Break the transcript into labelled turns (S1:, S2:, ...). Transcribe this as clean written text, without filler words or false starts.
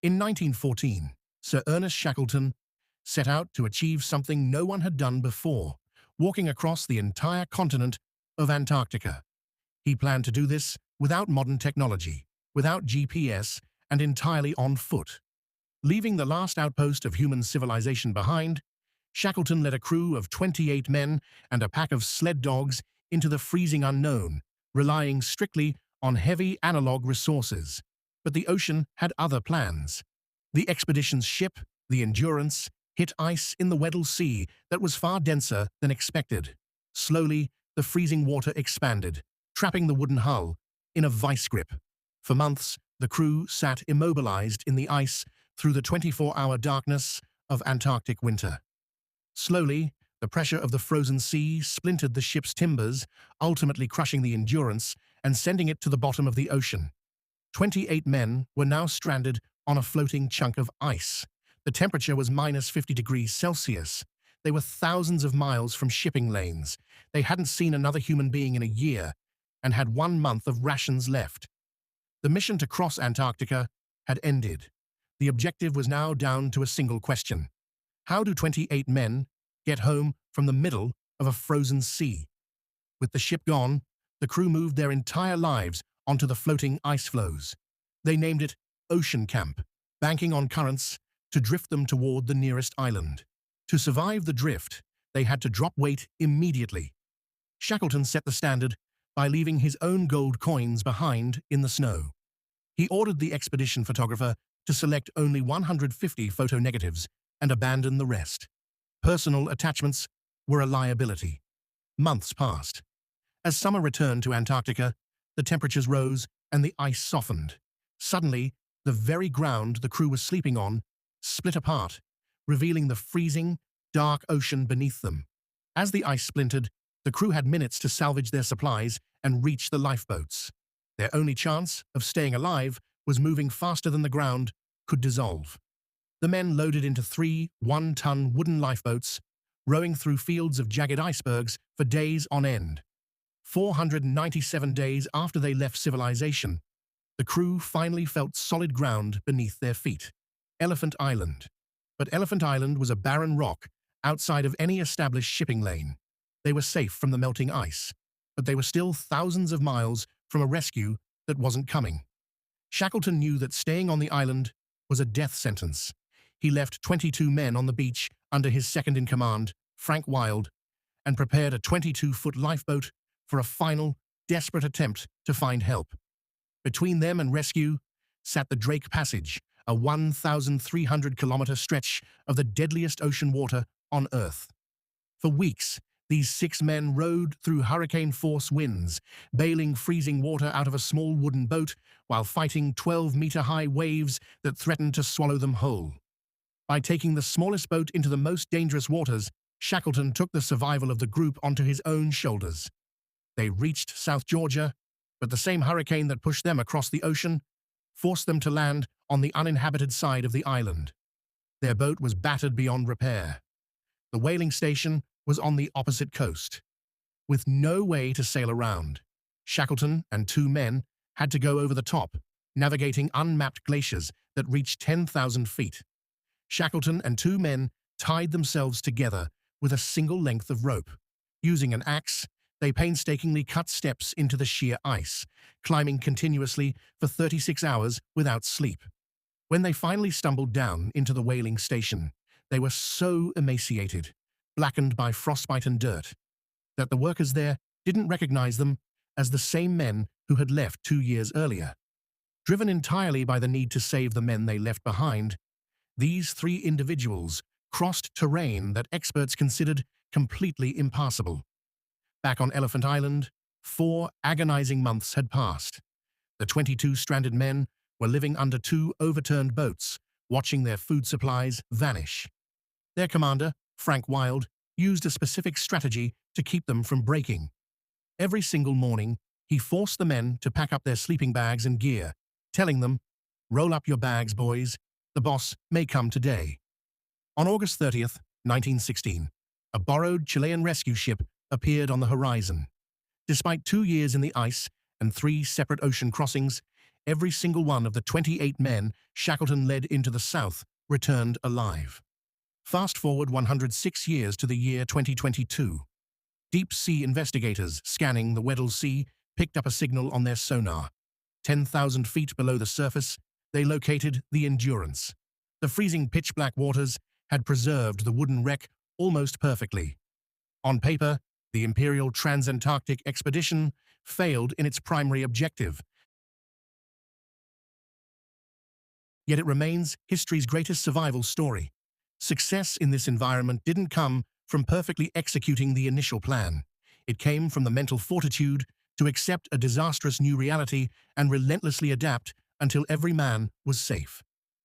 S1: In 1914, Sir Ernest Shackleton set out to achieve something no one had done before, walking across the entire continent of Antarctica. He planned to do this without modern technology, without GPS, and entirely on foot. Leaving the last outpost of human civilization behind, Shackleton led a crew of 28 men and a pack of sled dogs into the freezing unknown, relying strictly on heavy analog resources. But the ocean had other plans. The expedition's ship, the Endurance, hit ice in the Weddell Sea that was far denser than expected. Slowly, the freezing water expanded, trapping the wooden hull in a vice grip. For months, the crew sat immobilized in the ice through the 24-hour darkness of Antarctic winter. Slowly, the pressure of the frozen sea splintered the ship's timbers, ultimately crushing the Endurance and sending it to the bottom of the ocean. 28 men were now stranded on a floating chunk of ice. The temperature was minus 50 degrees Celsius. They were thousands of miles from shipping lanes. They hadn't seen another human being in a year and had 1 month of rations left. The mission to cross Antarctica had ended. The objective was now down to a single question. How do 28 men get home from the middle of a frozen sea? With the ship gone, the crew moved their entire lives onto the floating ice floes. They named it Ocean Camp, banking on currents to drift them toward the nearest island. To survive the drift, they had to drop weight immediately. Shackleton set the standard by leaving his own gold coins behind in the snow. He ordered the expedition photographer to select only 150 photo negatives and abandon the rest. Personal attachments were a liability. Months passed. As summer returned to Antarctica, the temperatures rose and the ice softened. Suddenly, the very ground the crew was sleeping on split apart, revealing the freezing, dark ocean beneath them. As the ice splintered, the crew had minutes to salvage their supplies and reach the lifeboats. Their only chance of staying alive was moving faster than the ground could dissolve. The men loaded into 3 one-ton wooden lifeboats, rowing through fields of jagged icebergs for days on end. 497 days after they left civilization, the crew finally felt solid ground beneath their feet. Elephant Island. But Elephant Island was a barren rock outside of any established shipping lane. They were safe from the melting ice, but they were still thousands of miles from a rescue that wasn't coming. Shackleton knew that staying on the island was a death sentence. He left 22 men on the beach under his second-in-command, Frank Wild, and prepared a 22-foot lifeboat for a final, desperate attempt to find help. Between them and rescue sat the Drake Passage, a 1,300-kilometer stretch of the deadliest ocean water on Earth. For weeks, these 6 men rowed through hurricane-force winds, bailing freezing water out of a small wooden boat while fighting 12-meter-high waves that threatened to swallow them whole. By taking the smallest boat into the most dangerous waters, Shackleton took the survival of the group onto his own shoulders. They reached South Georgia, but the same hurricane that pushed them across the ocean forced them to land on the uninhabited side of the island. Their boat was battered beyond repair. The whaling station was on the opposite coast. With no way to sail around, Shackleton and 2 men had to go over the top, navigating unmapped glaciers that reached 10,000 feet. Shackleton and 2 men tied themselves together with a single length of rope. Using an axe, they painstakingly cut steps into the sheer ice, climbing continuously for 36 hours without sleep. When they finally stumbled down into the whaling station, they were so emaciated, blackened by frostbite and dirt, that the workers there didn't recognize them as the same men who had left 2 years earlier. Driven entirely by the need to save the men they left behind, these 3 individuals crossed terrain that experts considered completely impassable. Back on Elephant Island, 4 agonizing months had passed. The 22 stranded men were living under 2 overturned boats, watching their food supplies vanish. Their commander, Frank Wild, used a specific strategy to keep them from breaking. Every single morning, he forced the men to pack up their sleeping bags and gear, telling them, "Roll up your bags, boys. The boss may come today." On August 30th, 1916, a borrowed Chilean rescue ship appeared on the horizon. Despite 2 years in the ice and 3 separate ocean crossings, every single one of the 28 men Shackleton led into the south returned alive. Fast forward 106 years to the year 2022. Deep-sea investigators scanning the Weddell Sea picked up a signal on their sonar. 10,000 feet below the surface, they located the Endurance. The freezing pitch-black waters had preserved the wooden wreck almost perfectly. On paper, the Imperial Trans-Antarctic expedition failed in its primary objective, yet it remains history's greatest survival story. Success in this environment didn't come from perfectly executing the initial plan. It came from the mental fortitude to accept a disastrous new reality and relentlessly adapt until every man was safe.